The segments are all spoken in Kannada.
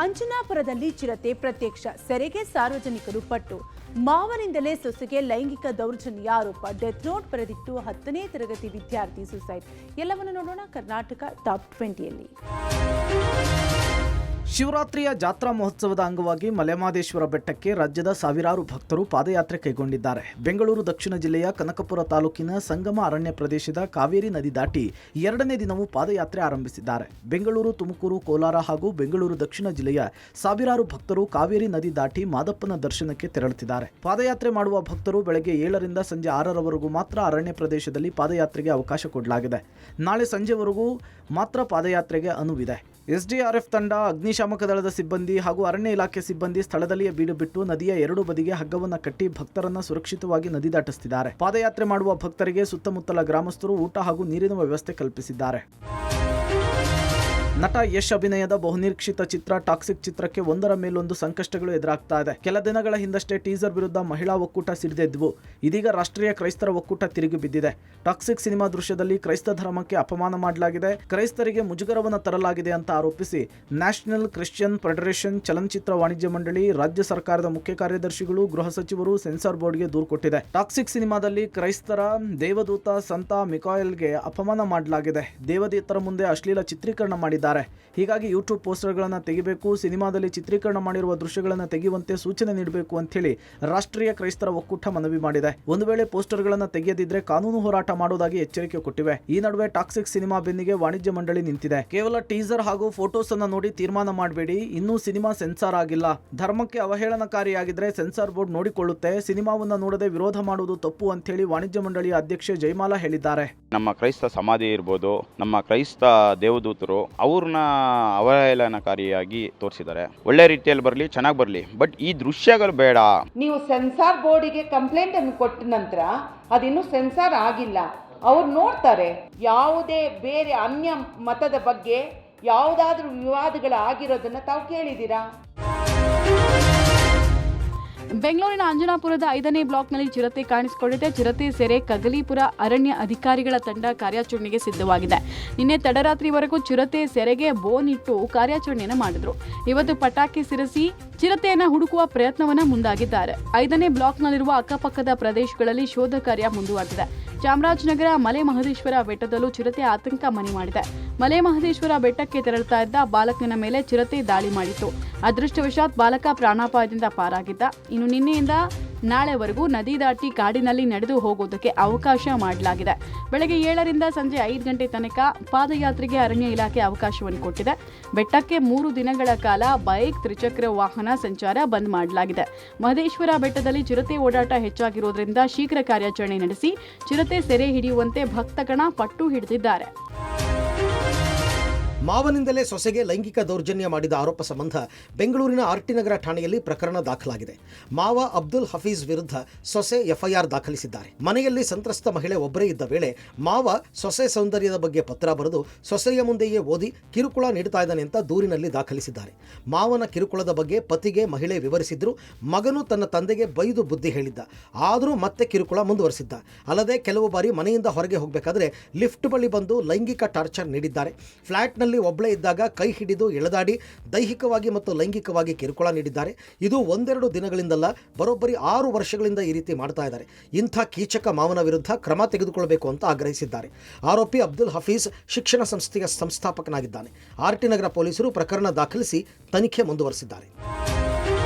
ಅಂಜನಾಪುರದಲ್ಲಿ ಚಿರತೆ ಪ್ರತ್ಯಕ್ಷ, ಸೆರೆಗೆ ಸಾರ್ವಜನಿಕರು ಪಟ್ಟು. ಮಾವನಿಂದಲೇ ಸೊಸೆಗೆ ಲೈಂಗಿಕ ದೌರ್ಜನ್ಯ ಆರೋಪ, ಡೆತ್ ನೋಟ್ ಬರೆದಿಟ್ಟು 10ನೇ ತರಗತಿ ವಿದ್ಯಾರ್ಥಿ ಸುಸೈಡ್. ಎಲ್ಲವನ್ನು ನೋಡೋಣ ಕರ್ನಾಟಕ ಟಾಪ್ 20ಯಲ್ಲಿ. ಶಿವರಾತ್ರಿಯ ಜಾತ್ರಾ ಮಹೋತ್ಸವದ ಅಂಗವಾಗಿ ಮಲೆಮಹದೇಶ್ವರ ಬೆಟ್ಟಕ್ಕೆ ರಾಜ್ಯದ ಸಾವಿರಾರು ಭಕ್ತರು ಪಾದಯಾತ್ರೆ ಕೈಗೊಂಡಿದ್ದಾರೆ. ಬೆಂಗಳೂರು ದಕ್ಷಿಣ ಜಿಲ್ಲೆಯ ಕನಕಪುರ ತಾಲೂಕಿನ ಸಂಗಮ ಅರಣ್ಯ ಪ್ರದೇಶದ ಕಾವೇರಿ ನದಿ ದಾಟಿ 2ನೇ ದಿನವೂ ಪಾದಯಾತ್ರೆ ಆರಂಭಿಸಿದ್ದಾರೆ. ಬೆಂಗಳೂರು, ತುಮಕೂರು, ಕೋಲಾರ ಹಾಗೂ ಬೆಂಗಳೂರು ದಕ್ಷಿಣ ಜಿಲ್ಲೆಯ ಸಾವಿರಾರು ಭಕ್ತರು ಕಾವೇರಿ ನದಿ ದಾಟಿ ಮಾದಪ್ಪನ ದರ್ಶನಕ್ಕೆ ತೆರಳುತ್ತಿದ್ದಾರೆ. ಪಾದಯಾತ್ರೆ ಮಾಡುವ ಭಕ್ತರು ಬೆಳಗ್ಗೆ 7ರಿಂದ ಸಂಜೆ 6ರವರೆಗೂ ಮಾತ್ರ ಅರಣ್ಯ ಪ್ರದೇಶದಲ್ಲಿ ಪಾದಯಾತ್ರೆಗೆ ಅವಕಾಶ ಕೊಡಲಾಗಿದೆ. ನಾಳೆ ಸಂಜೆವರೆಗೂ ಮಾತ್ರ ಪಾದಯಾತ್ರೆಗೆ ಅನುವಿದೆ. ಎಸ್ಡಿಆರ್ಎಫ್ ತಂಡ, ಅಗ್ನಿಶಾಮಕ ದಳದ ಸಿಬ್ಬಂದಿ ಹಾಗೂ ಅರಣ್ಯ ಇಲಾಖೆ ಸಿಬ್ಬಂದಿ ಸ್ಥಳದಲ್ಲಿಯೇ ಬೀಡು ಬಿಟ್ಟು ನದಿಯ 2 ಬದಿಗೆ ಹಗ್ಗವನ್ನು ಕಟ್ಟಿ ಭಕ್ತರನ್ನ ಸುರಕ್ಷಿತವಾಗಿ ನದಿ ದಾಟಿಸುತ್ತಿದ್ದಾರೆ. ಪಾದಯಾತ್ರೆ ಮಾಡುವ ಭಕ್ತರಿಗೆ ಸುತ್ತಮುತ್ತಲ ಗ್ರಾಮಸ್ಥರು ಊಟ ಹಾಗೂ ನೀರಿನ ವ್ಯವಸ್ಥೆ ಕಲ್ಪಿಸಿದ್ದಾರೆ. ನಟ ಯಶ್ ಅಭಿನಯದ ಬಹುನಿರೀಕ್ಷಿತ ಚಿತ್ರ ಟಾಕ್ಸಿಕ್ ಚಿತ್ರಕ್ಕೆ ಒಂದರ ಮೇಲೊಂದು ಸಂಕಷ್ಟಗಳು ಎದುರಾಗ್ತಾ ಇದೆ. ಕೆಲ ದಿನಗಳ ಹಿಂದಷ್ಟೇ ಟೀಸರ್ ವಿರುದ್ಧ ಮಹಿಳಾ ಒಕ್ಕೂಟ ಸಿಡಿದೆದ್ವು. ಇದೀಗ ರಾಷ್ಟ್ರೀಯ ಕ್ರೈಸ್ತರ ಒಕ್ಕೂಟ ತಿರುಗಿ ಬಿದ್ದಿದೆ. ಟಾಕ್ಸಿಕ್ ಸಿನಿಮಾ ದೃಶ್ಯದಲ್ಲಿ ಕ್ರೈಸ್ತ ಧರ್ಮಕ್ಕೆ ಅಪಮಾನ ಮಾಡಲಾಗಿದೆ, ಕ್ರೈಸ್ತರಿಗೆ ಮುಜುಗರವನ್ನು ತರಲಾಗಿದೆ ಅಂತ ಆರೋಪಿಸಿ ನ್ಯಾಷನಲ್ ಕ್ರಿಶ್ಚಿಯನ್ ಫೆಡರೇಷನ್, ಚಲನಚಿತ್ರ ವಾಣಿಜ್ಯ ಮಂಡಳಿ, ರಾಜ್ಯ ಸರ್ಕಾರದ ಮುಖ್ಯ ಕಾರ್ಯದರ್ಶಿಗಳು, ಗೃಹ ಸಚಿವರು ಸೆನ್ಸಾರ್ ಬೋರ್ಡ್ಗೆ ದೂರು ಕೊಟ್ಟಿದೆ. ಟಾಕ್ಸಿಕ್ ಸಿನಿಮಾದಲ್ಲಿ ಕ್ರೈಸ್ತರ ದೇವದೂತ ಸಂತ ಮಿಕಾಯಲ್ಗೆ ಅಪಮಾನ ಮಾಡಲಾಗಿದೆ, ದೇವದೂತರ ಮುಂದೆ ಅಶ್ಲೀಲ ಚಿತ್ರೀಕರಣ ಮಾಡಿದ್ದಾರೆ. ಹೀಗಾಗಿ ಯೂಟ್ಯೂಬ್ ಪೋಸ್ಟರ್ಗಳನ್ನು ತೆಗಿಬೇಕು, ಸಿನಿಮಾದಲ್ಲಿ ಚಿತ್ರೀಕರಣ ಮಾಡಿರುವ ದೃಶ್ಯಗಳನ್ನು ತೆಗೆಯುವಂತೆ ಸೂಚನೆ ನೀಡಬೇಕು ಅಂತೇಳಿ ರಾಷ್ಟ್ರೀಯ ಕ್ರೈಸ್ತರ ಒಕ್ಕೂಟ ಮನವಿ ಮಾಡಿದೆ. ಒಂದು ವೇಳೆ ಪೋಸ್ಟರ್ಗಳನ್ನು ತೆಗೆಯದಿದ್ರೆ ಕಾನೂನು ಹೋರಾಟ ಮಾಡುವುದಾಗಿ ಎಚ್ಚರಿಕೆ ಕೊಟ್ಟಿವೆ. ಈ ನಡುವೆ ಟಾಕ್ಸಿಕ್ ಸಿನಿಮಾ ಬೆನ್ನಿಗೆ ವಾಣಿಜ್ಯ ಮಂಡಳಿ ನಿಂತಿದೆ. ಕೇವಲ ಟೀಸರ್ ಹಾಗೂ ಫೋಟೋಸ್ ಅನ್ನು ನೋಡಿ ತೀರ್ಮಾನ ಮಾಡಬೇಡಿ, ಇನ್ನೂ ಸಿನಿಮಾ ಸೆನ್ಸಾರ್ ಆಗಿಲ್ಲ. ಧರ್ಮಕ್ಕೆ ಅವಹೇಳನಕಾರಿಯಾಗಿದ್ರೆ ಸೆನ್ಸಾರ್ ಬೋರ್ಡ್ ನೋಡಿಕೊಳ್ಳುತ್ತೆ, ಸಿನಿಮಾವನ್ನ ನೋಡದೆ ವಿರೋಧ ಮಾಡುವುದು ತಪ್ಪು ಅಂತೇಳಿ ವಾಣಿಜ್ಯ ಮಂಡಳಿಯ ಅಧ್ಯಕ್ಷೆ ಜಯಮಾಲಾ ಹೇಳಿದ್ದಾರೆ. ನಮ್ಮ ಕ್ರೈಸ್ತ ಸಮಾಧಿ ಇರ್ಬೋದು, ನಮ್ಮ ಕ್ರೈಸ್ತ ದೇವದೂತರು ಅವ್ರನ್ನ ಅವಹೇಳನಕಾರಿಯಾಗಿ ತೋರಿಸಿದ್ದಾರೆ. ಒಳ್ಳೆ ರೀತಿಯಲ್ಲಿ ಬರಲಿ, ಚೆನ್ನಾಗಿ ಬರಲಿ, ಬಟ್ ಈ ದೃಶ್ಯಗಳು ಬೇಡ. ನೀವು ಸೆನ್ಸಾರ್ ಬೋರ್ಡಿಗೆ ಕಂಪ್ಲೇಂಟ್ ಅನ್ನು ಕೊಟ್ಟ ನಂತರ ಅದಿನ್ನೂ ಸೆನ್ಸಾರ್ ಆಗಿಲ್ಲ, ಅವ್ರು ನೋಡ್ತಾರೆ. ಯಾವುದೇ ಬೇರೆ ಅನ್ಯ ಮತದ ಬಗ್ಗೆ ಯಾವುದಾದ್ರೂ ವಿವಾದಗಳು ಆಗಿರೋದನ್ನ ತಾವು ಕೇಳಿದ್ದೀರಾ? ಬೆಂಗಳೂರಿನ ಅಂಜನಾಪುರದ 5ನೇ ಬ್ಲಾಕ್ನಲ್ಲಿ ಚಿರತೆ ಕಾಣಿಸಿಕೊಂಡಿದೆ. ಚಿರತೆ ಸೆರೆ ಕಗಲೀಪುರ ಅರಣ್ಯ ಅಧಿಕಾರಿಗಳ ತಂಡ ಕಾರ್ಯಾಚರಣೆಗೆ ಸಿದ್ಧವಾಗಿದೆ. ನಿನ್ನೆ ತಡರಾತ್ರಿವರೆಗೂ ಚಿರತೆ ಸೆರೆಗೆ ಬೋನ್ ಇಟ್ಟು ಕಾರ್ಯಾಚರಣೆಯನ್ನು ಮಾಡಿದ್ರು. ಇವತ್ತು ಪಟಾಕಿ ಸಿರಿಸಿ ಚಿರತೆಯನ್ನು ಹುಡುಕುವ ಪ್ರಯತ್ನವನ್ನ ಮುಂದಾಗಿದ್ದಾರೆ. 5ನೇ ಬ್ಲಾಕ್ನಲ್ಲಿರುವ ಅಕ್ಕಪಕ್ಕದ ಪ್ರದೇಶಗಳಲ್ಲಿ ಶೋಧ ಕಾರ್ಯ ಮುಂದುವರೆದಿದೆ. ಚಾಮರಾಜನಗರ ಮಲೆಮಹದೇಶ್ವರ ಬೆಟ್ಟದಲ್ಲೂ ಚಿರತೆ ಆತಂಕ ಮನೆ ಮಾಡಿದೆ. ಮಲೆಮಹದೇಶ್ವರ ಬೆಟ್ಟಕ್ಕೆ ತೆರಳುತ್ತಾ ಇದ್ದ ಬಾಲಕನ ಮೇಲೆ ಚಿರತೆ ದಾಳಿ ಮಾಡಿತ್ತು. ಅದೃಷ್ಟವಶಾತ್ ಬಾಲಕ ಪ್ರಾಣಾಪಾಯದಿಂದ ಪಾರಾಗಿದ್ದ. ಇನ್ನು ನಿನ್ನೆಯಿಂದ ನಾಳೆವರೆಗೂ ನದಿ ದಾಟಿ ಕಾಡಿನಲ್ಲಿ ನಡೆದು ಹೋಗೋದಕ್ಕೆ ಅವಕಾಶ ಮಾಡಲಾಗಿದೆ. ಬೆಳಗ್ಗೆ 7ರಿಂದ ಸಂಜೆ 5 ಗಂಟೆ ತನಕ ಪಾದಯಾತ್ರೆಗೆ ಅರಣ್ಯ ಇಲಾಖೆ ಅವಕಾಶವನ್ನು ಕೊಟ್ಟಿದೆ. ಬೆಟ್ಟಕ್ಕೆ 3 ದಿನಗಳ ಕಾಲ ಬೈಕ್, ತ್ರಿಚಕ್ರ ವಾಹನ ಸಂಚಾರ ಬಂದ್ ಮಾಡಲಾಗಿದೆ. ಮಹದೇಶ್ವರ ಬೆಟ್ಟದಲ್ಲಿ ಚಿರತೆ ಓಡಾಟ ಹೆಚ್ಚಾಗಿರೋದ್ರಿಂದ ಶೀಘ್ರ ಕಾರ್ಯಾಚರಣೆ ನಡೆಸಿ ಚಿರತೆ ಸೆರೆ ಹಿಡಿಯುವಂತೆ ಭಕ್ತಗಣ ಪಟ್ಟು ಹಿಡಿದಿದ್ದಾರೆ. ಮಾವನಿಂದಲೇ ಸೊಸೆಗೆ ಲೈಂಗಿಕ ದೌರ್ಜನ್ಯ ಮಾಡಿದ ಆರೋಪ ಸಂಬಂಧ ಬೆಂಗಳೂರಿನ ಆರ್ಟಿ ನಗರ ಠಾಣೆಯಲ್ಲಿ ಪ್ರಕರಣ ದಾಖಲಾಗಿದೆ. ಮಾವ ಅಬ್ದುಲ್ ಹಫೀಜ್ ವಿರುದ್ಧ ಸೊಸೆ ಎಫ್ಐಆರ್ ದಾಖಲಿಸಿದ್ದಾರೆ. ಮನೆಯಲ್ಲಿ ಸಂತ್ರಸ್ತ ಮಹಿಳೆ ಒಬ್ಬರೇ ಇದ್ದ ವೇಳೆ ಮಾವ ಸೊಸೆ ಸೌಂದರ್ಯದ ಬಗ್ಗೆ ಪತ್ರ ಬರೆದು ಸೊಸೆಯ ಮುಂದೆಯೇ ಓದಿ ಕಿರುಕುಳ ನೀಡ್ತಾ ಇದ್ದಾನೆ ಅಂತ ದೂರಿನಲ್ಲಿ ದಾಖಲಿಸಿದ್ದಾರೆ. ಮಾವನ ಕಿರುಕುಳದ ಬಗ್ಗೆ ಪತಿಗೆ ಮಹಿಳೆ ವಿವರಿಸಿದ್ರು. ಮಗನು ತನ್ನ ತಂದೆಗೆ ಬೈದು ಬುದ್ಧಿ ಹೇಳಿದ್ದ, ಆದರೂ ಮತ್ತೆ ಕಿರುಕುಳ ಮುಂದುವರೆಸಿದ್ದ. ಅಲ್ಲದೆ ಕೆಲವು ಬಾರಿ ಮನೆಯಿಂದ ಹೊರಗೆ ಹೋಗಬೇಕಾದ್ರೆ ಲಿಫ್ಟ್ ಬಳಿ ಬಂದು ಲೈಂಗಿಕ ಟಾರ್ಚರ್ ನೀಡಿದ್ದಾರೆ. ಫ್ಲಾಟ್ನಲ್ಲಿ ಒಬ್ಬಳೇ ಇದ್ದಾಗ ಕೈ ಹಿಡಿದು ಎಳೆದಾಡಿ ದೈಹಿಕವಾಗಿ ಮತ್ತು ಲೈಂಗಿಕವಾಗಿ ಕಿರುಕುಳ ನೀಡಿದ್ದಾರೆ. ಇದು 1-2 ದಿನಗಳಿಂದಲ್ಲ, ಬರೋಬ್ಬರಿ 6 ವರ್ಷಗಳಿಂದ ಈ ರೀತಿ ಮಾಡ್ತಾ ಇದ್ದಾರೆ. ಇಂಥ ಕೀಚಕ ಮಾವನ ವಿರುದ್ಧ ಕ್ರಮ ತೆಗೆದುಕೊಳ್ಳಬೇಕು ಅಂತ ಆಗ್ರಹಿಸಿದ್ದಾರೆ. ಆರೋಪಿ ಅಬ್ದುಲ್ ಹಫೀಜ್ ಶಿಕ್ಷಣ ಸಂಸ್ಥೆಯ ಸಂಸ್ಥಾಪಕನಾಗಿದ್ದಾನೆ. ಆರ್ಟಿ ನಗರ ಪೊಲೀಸರು ಪ್ರಕರಣ ದಾಖಲಿಸಿ ತನಿಖೆ ಮುಂದುವರೆಸಿದ್ದಾರೆ.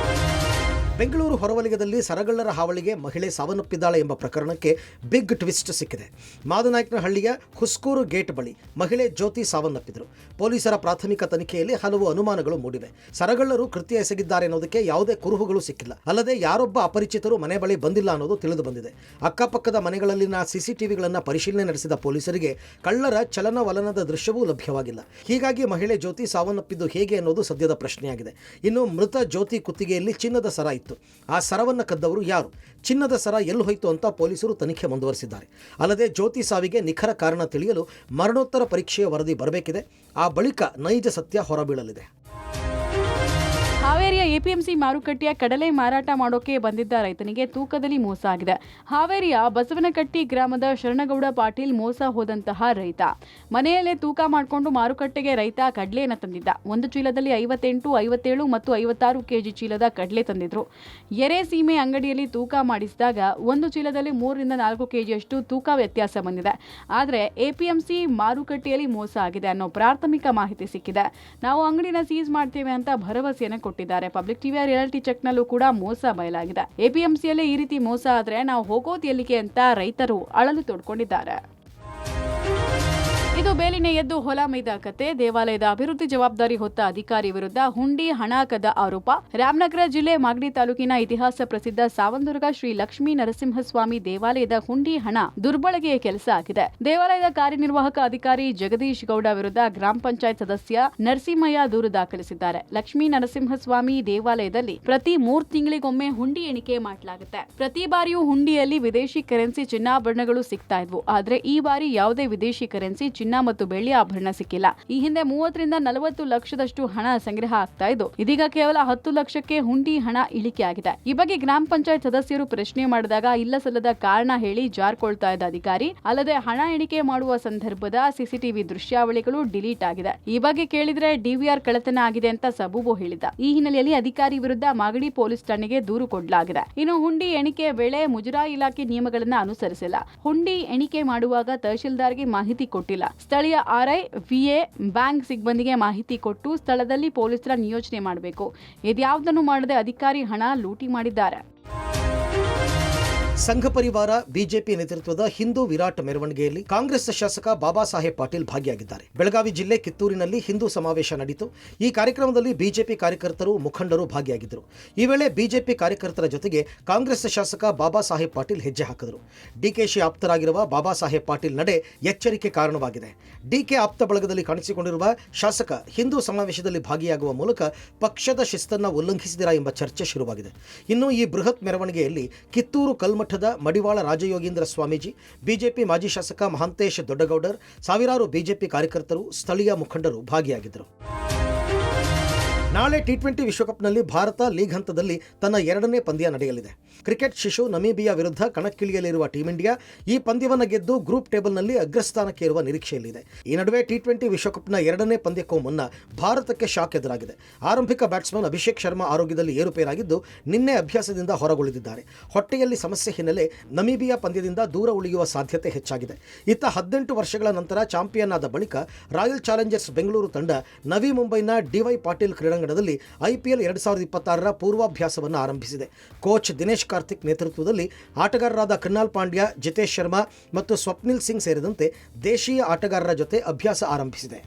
ಬೆಂಗಳೂರು ಹೊರವಲಯದಲ್ಲಿ ಸರಗಳ್ಳರ ಹಾವಳಿಗೆ ಮಹಿಳೆ ಸಾವನ್ನಪ್ಪಿದ್ದಾಳೆ ಎಂಬ ಪ್ರಕರಣಕ್ಕೆ ಬಿಗ್ ಟ್ವಿಸ್ಟ್ ಸಿಕ್ಕಿದೆ. ಮಾದನಾಯಕನಹಳ್ಳಿಯ ಹುಸ್ಕೂರು ಗೇಟ್ ಬಳಿ ಮಹಿಳೆ ಜ್ಯೋತಿ ಸಾವನ್ನಪ್ಪಿದರು. ಪೊಲೀಸರ ಪ್ರಾಥಮಿಕ ತನಿಖೆಯಲ್ಲಿ ಹಲವು ಅನುಮಾನಗಳು ಮೂಡಿವೆ. ಸರಗಳ್ಳರು ಕೃತ್ಯ ಎಸಗಿದ್ದಾರೆ ಅನ್ನೋದಕ್ಕೆ ಯಾವುದೇ ಕುರುಹುಗಳು ಸಿಕ್ಕಿಲ್ಲ. ಅಲ್ಲದೆ ಯಾರೊಬ್ಬ ಅಪರಿಚಿತರು ಮನೆ ಬಳಿ ಬಂದಿಲ್ಲ ಅನ್ನೋದು ತಿಳಿದು ಬಂದಿದೆ. ಅಕ್ಕಪಕ್ಕದ ಮನೆಗಳಲ್ಲಿನ ಸಿಸಿಟಿವಿಗಳನ್ನು ಪರಿಶೀಲನೆ ನಡೆಸಿದ ಪೊಲೀಸರಿಗೆ ಕಳ್ಳರ ಚಲನವಲನದ ದೃಶ್ಯವೂ ಲಭ್ಯವಾಗಿಲ್ಲ. ಹೀಗಾಗಿ ಮಹಿಳೆ ಜ್ಯೋತಿ ಸಾವನ್ನಪ್ಪಿದ್ದು ಹೇಗೆ ಅನ್ನೋದು ಸದ್ಯದ ಪ್ರಶ್ನೆಯಾಗಿದೆ. ಇನ್ನು ಮೃತ ಜ್ಯೋತಿ ಕುತ್ತಿಗೆಯಲ್ಲಿ ಚಿನ್ನದ ಸರ ಇತ್ತು. ಆ ಸರವನ್ನು ಕದ್ದವರು ಯಾರು, ಚಿನ್ನದ ಸರ ಎಲ್ಲಿ ಹೋಯಿತು ಅಂತ ಪೊಲೀಸರು ತನಿಖೆ ಮುಂದುವರೆಸಿದ್ದಾರೆ. ಅಲ್ಲದೆ ಜ್ಯೋತಿ ಸಾವಿಗೆ ನಿಖರ ಕಾರಣ ತಿಳಿಯಲು ಮರಣೋತ್ತರ ಪರೀಕ್ಷೆಯ ವರದಿ ಬರಬೇಕಿದೆ. ಆ ಬಳಿಕ ನೈಜ ಸತ್ಯ ಹೊರಬೀಳಲಿದೆ. ಹಾವೇರಿಯ ಎಪಿಎಂಸಿ ಮಾರುಕಟ್ಟೆಯ ಕಡಲೆ ಮಾರಾಟ ಮಾಡೋಕೆ ಬಂದಿದ್ದ ರೈತನಿಗೆ ತೂಕದಲ್ಲಿ ಮೋಸ ಆಗಿದೆ. ಹಾವೇರಿಯ ಬಸವನಕಟ್ಟಿ ಗ್ರಾಮದ ಶರಣಗೌಡ ಪಾಟೀಲ್ ಮೋಸ ಹೋದಂತಹ ರೈತ. ಮನೆಯಲ್ಲೇ ತೂಕ ಮಾಡಿಕೊಂಡು ಮಾರುಕಟ್ಟೆಗೆ ರೈತ ಕಡಲೆಯನ್ನು ತಂದಿದ್ದ. ಒಂದು ಚೀಲದಲ್ಲಿ 58, 57 ಮತ್ತು 56 ಕೆಜಿ ಚೀಲದ ಕಡಲೆ ತಂದಿದ್ರು. ಎರೆ ಸೀಮೆ ಅಂಗಡಿಯಲ್ಲಿ ತೂಕ ಮಾಡಿಸಿದಾಗ ಒಂದು ಚೀಲದಲ್ಲಿ 3 ರಿಂದ 4 ಕೆಜಿಯಷ್ಟು ತೂಕ ವ್ಯತ್ಯಾಸ ಬಂದಿದೆ. ಆದರೆ ಎಪಿಎಂಸಿ ಮಾರುಕಟ್ಟೆಯಲ್ಲಿ ಮೋಸ ಆಗಿದೆ ಅನ್ನೋ ಪ್ರಾಥಮಿಕ ಮಾಹಿತಿ ಸಿಕ್ಕಿದೆ. ನಾವು ಅಂಗಡಿನ ಸೀಸ್ ಮಾಡ್ತೇವೆ ಅಂತ ಭರವಸೆಯನ್ನು ಕೊಟ್ಟಿದ್ದಾರೆ. ಪಬ್ಲಿಕ್ ಟಿವಿಯ ರಿಯಾಲಿಟಿ ಚೆಕ್ನಲ್ಲೂ ಕೂಡ ಮೋಸ ಬಯಲಾಗಿದೆ. ಎಪಿಎಂಸಿಯಲ್ಲೇ ಈ ರೀತಿ ಮೋಸ ಆದ್ರೆ ನಾವು ಹೋಗೋದು ಎಲ್ಲಿಗೆ ಅಂತ ರೈತರು ಅಳಲು ತೋಡ್ಕೊಂಡಿದ್ದಾರೆ. ಇದು ಬೇಲಿನ ಎದ್ದು ಹೊಲ ಮೇಯ್ದ ಕತೆ. ದೇವಾಲಯದ ಅಭಿವೃದ್ಧಿ ಜವಾಬ್ದಾರಿ ಹೊತ್ತ ಅಧಿಕಾರಿ ವಿರುದ್ಧ ಹುಂಡಿ ಹಣ ಕದ್ದ ಆರೋಪ. ರಾಮನಗರ ಜಿಲ್ಲೆ ಮಾಗಡಿ ತಾಲೂಕಿನ ಇತಿಹಾಸ ಪ್ರಸಿದ್ಧ ಸಾವಂದುರ್ಗ ಶ್ರೀ ಲಕ್ಷ್ಮೀ ನರಸಿಂಹಸ್ವಾಮಿ ದೇವಾಲಯದ ಹುಂಡಿ ಹಣ ದುರ್ಬಳಕೆಯ ಕೆಲಸ ಆಗಿದೆ. ದೇವಾಲಯದ ಕಾರ್ಯನಿರ್ವಾಹಕ ಅಧಿಕಾರಿ ಜಗದೀಶ್ ಗೌಡ ವಿರುದ್ಧ ಗ್ರಾಮ ಪಂಚಾಯತ್ ಸದಸ್ಯ ನರಸಿಂಹಯ್ಯ ದೂರು ದಾಖಲಿಸಿದ್ದಾರೆ. ಲಕ್ಷ್ಮೀ ನರಸಿಂಹಸ್ವಾಮಿ ದೇವಾಲಯದಲ್ಲಿ ಪ್ರತಿ 3 ತಿಂಗಳಿಗೊಮ್ಮೆ ಹುಂಡಿ ಎಣಿಕೆ ಮಾಡಲಾಗುತ್ತೆ. ಪ್ರತಿ ಬಾರಿಯೂ ಹುಂಡಿಯಲ್ಲಿ ವಿದೇಶಿ ಕರೆನ್ಸಿ ಚಿನ್ನಾಭರಣಗಳು ಸಿಗ್ತಾ ಇದ್ವು. ಆದ್ರೆ ಈ ಬಾರಿ ಯಾವುದೇ ವಿದೇಶಿ ಕರೆನ್ಸಿ ಚಿನ್ನ ಮತ್ತು ಬೆಳ್ಳಿ ಆಭರಣ ಸಿಕ್ಕಿಲ್ಲ. ಈ ಹಿಂದೆ 30 ರಿಂದ 40 ಲಕ್ಷದಷ್ಟು ಹಣ ಸಂಗ್ರಹ ಆಗ್ತಾ ಇದ್ದು, ಇದೀಗ ಕೇವಲ 10 ಲಕ್ಷಕ್ಕೆ ಹುಂಡಿ ಹಣ ಇಳಿಕೆ ಆಗಿದೆ. ಈ ಬಗ್ಗೆ ಗ್ರಾಮ ಪಂಚಾಯತ್ ಸದಸ್ಯರು ಪ್ರಶ್ನೆ ಮಾಡಿದಾಗ ಇಲ್ಲಸಲ್ಲದ ಕಾರಣ ಹೇಳಿ ಜಾರ್ಕೊಳ್ತಾ ಇದ್ದ ಅಧಿಕಾರಿ, ಅಲ್ಲದೆ ಹಣ ಎಣಿಕೆ ಮಾಡುವ ಸಂದರ್ಭದ ಸಿಸಿಟಿವಿ ದೃಶ್ಯಾವಳಿಗಳು ಡಿಲೀಟ್ ಆಗಿದೆ. ಈ ಬಗ್ಗೆ ಕೇಳಿದ್ರೆ ಡಿವಿಆರ್ ಕಳ್ಳತನ ಆಗಿದೆ ಅಂತ ಸಬೂಬು ಹೇಳಿದ್ದ. ಈ ಹಿನ್ನೆಲೆಯಲ್ಲಿ ಅಧಿಕಾರಿ ವಿರುದ್ಧ ಮಾಗಡಿ ಪೊಲೀಸ್ ಠಾಣೆಗೆ ದೂರು ಕೊಡಲಾಗಿದೆ. ಇನ್ನು ಹುಂಡಿ ಎಣಿಕೆ ವೇಳೆ ಮುಜರಾಯಿ ಇಲಾಖೆ ನಿಯಮಗಳನ್ನು ಅನುಸರಿಸಿಲ್ಲ. ಹುಂಡಿ ಎಣಿಕೆ ಮಾಡುವಾಗ ತಹಶೀಲ್ದಾರ್ಗೆ ಮಾಹಿತಿ ಕೊಟ್ಟಿಲ್ಲ. ಸ್ಥಳೀಯ ಆರ್ಐ, ವಿಎ, ಬ್ಯಾಂಕ್ ಸಿಬ್ಬಂದಿಗೆ ಮಾಹಿತಿ ಕೊಟ್ಟು ಸ್ಥಳದಲ್ಲಿ ಪೊಲೀಸರ ನಿಯೋಜನೆ ಮಾಡಬೇಕು. ಇದ್ಯಾವುದನ್ನು ಮಾಡದೆ ಅಧಿಕಾರಿ ಹಣ ಲೂಟಿ ಮಾಡಿದ್ದಾರೆ. ಸಂಘ ಪರಿವಾರ ಬಿಜೆಪಿ ನೇತೃತ್ವದ ಹಿಂದೂ ವಿರಾಟ್ ಮೆರವಣಿಗೆಯಲ್ಲಿ ಕಾಂಗ್ರೆಸ್ ಶಾಸಕ ಬಾಬಾ ಸಾಹೇಬ್ ಪಾಟೀಲ್ ಭಾಗಿಯಾಗಿದ್ದಾರೆ. ಬೆಳಗಾವಿ ಜಿಲ್ಲೆ ಕಿತ್ತೂರಿನಲ್ಲಿ ಹಿಂದೂ ಸಮಾವೇಶ ನಡೆಯಿತು. ಈ ಕಾರ್ಯಕ್ರಮದಲ್ಲಿ ಬಿಜೆಪಿ ಕಾರ್ಯಕರ್ತರು, ಮುಖಂಡರು ಭಾಗಿಯಾಗಿದ್ದರು. ಈ ವೇಳೆ ಬಿಜೆಪಿ ಕಾರ್ಯಕರ್ತರ ಜೊತೆಗೆ ಕಾಂಗ್ರೆಸ್ ಶಾಸಕ ಬಾಬಾ ಸಾಹೇಬ್ ಪಾಟೀಲ್ ಹೆಜ್ಜೆ ಹಾಕಿದರು. ಡಿಕೆಶಿ ಆಪ್ತರಾಗಿರುವ ಬಾಬಾ ಸಾಹೇಬ್ ಪಾಟೀಲ್ ನಡೆ ಎಚ್ಚರಿಕೆ ಕಾರಣವಾಗಿದೆ. ಡಿಕೆ ಆಪ್ತ ಬಳಗದಲ್ಲಿ ಕಾಣಿಸಿಕೊಂಡಿರುವ ಶಾಸಕ ಹಿಂದೂ ಸಮಾವೇಶದಲ್ಲಿ ಭಾಗಿಯಾಗುವ ಮೂಲಕ ಪಕ್ಷದ ಶಿಸ್ತನ್ನು ಉಲ್ಲಂಘಿಸಿದಿರಾ ಎಂಬ ಚರ್ಚೆ ಶುರುವಾಗಿದೆ. ಇನ್ನು ಈ ಬೃಹತ್ ಮೆರವಣಿಗೆಯಲ್ಲಿ ಕಿತ್ತೂರು ಕಲ್ಮಠದ ಮಡಿವಾಳ ರಾಜಯೋಗೀಂದ್ರ ಸ್ವಾಮೀಜಿ, ಬಿಜೆಪಿ ಮಾಜಿ ಶಾಸಕ ಮಹಾಂತೇಶ್ ದೊಡ್ಡಗೌಡರ್, ಸಾವಿರಾರು ಬಿಜೆಪಿ ಕಾರ್ಯಕರ್ತರು, ಸ್ಥಳೀಯ ಮುಖಂಡರು ಭಾಗಿಯಾಗಿದ್ದರು. ನಾಳೆ ಟಿ20 ವಿಶ್ವಕಪ್ನಲ್ಲಿ ಭಾರತ ಲೀಗ್ ಹಂತದಲ್ಲಿ ತನ್ನ 2ನೇ ಪಂದ್ಯ ನಡೆಯಲಿದೆ. ಕ್ರಿಕೆಟ್ ಶಿಶು ನಮೀಬಿಯಾ ವಿರುದ್ಧ ಕಣಕ್ಕಿಳಿಯಲಿರುವ ಟೀಂ ಇಂಡಿಯಾ ಈ ಪಂದ್ಯವನ್ನು ಗೆದ್ದು ಗ್ರೂಪ್ ಟೇಬಲ್ನಲ್ಲಿ ಅಗ್ರಸ್ಥಾನಕ್ಕೆ ಇರುವ ನಿರೀಕ್ಷೆಯಲ್ಲಿದೆ. ಈ ನಡುವೆ ಟಿ20 ವಿಶ್ವಕಪ್ನ 2ನೇ ಪಂದ್ಯಕ್ಕೂ ಮುನ್ನ ಭಾರತಕ್ಕೆ ಶಾಕ್ ಎದುರಾಗಿದೆ. ಆರಂಭಿಕ ಬ್ಯಾಟ್ಸ್ಮನ್ ಅಭಿಷೇಕ್ ಶರ್ಮಾ ಆರೋಗ್ಯದಲ್ಲಿ ಏರುಪೇರಾಗಿದ್ದು ನಿನ್ನೆ ಅಭ್ಯಾಸದಿಂದ ಹೊರಗುಳಿದಿದ್ದಾರೆ. ಹೊಟ್ಟೆಯಲ್ಲಿ ಸಮಸ್ಯೆ ಹಿನ್ನೆಲೆ ನಮೀಬಿಯಾ ಪಂದ್ಯದಿಂದ ದೂರ ಉಳಿಯುವ ಸಾಧ್ಯತೆ ಹೆಚ್ಚಾಗಿದೆ. ಇತ್ತ 18 ವರ್ಷಗಳ ನಂತರ ಚಾಂಪಿಯನ್ ಆದ ಬಳಿಕ ರಾಯಲ್ ಚಾಲೆಂಜರ್ಸ್ ಬೆಂಗಳೂರು ತಂಡ ನವಿ ಮುಂಬೈನ ಡಿವೈ ಪಾಟೀಲ್ ಕ್ರೀಡಾಂಗಣದಲ್ಲಿ ಐಪಿಎಲ್ 2026ರ ಪೂರ್ವಾಭ್ಯಾಸವನ್ನು ಆರಂಭಿಸಿದೆ. ಕೋಚ್ ದಿನೇಶ್ ಕಾರ್ತಿಕ್ ನೇತೃತ್ವದಲ್ಲಿ ಆಟಗಾರರಾದ ಕೃಣಾಲ್ ಪಾಂಡ್ಯ, ಜಿತೇಶ್ ಶರ್ಮಾ ಮತ್ತು ಸ್ವಪ್ನಿಲ್ ಸಿಂಗ್ ಸೇರಿದಂತೆ ದೇಶೀಯ ಆಟಗಾರರ ಜೊತೆ ಅಭ್ಯಾಸ ಆರಂಭಿಸಿದೆ.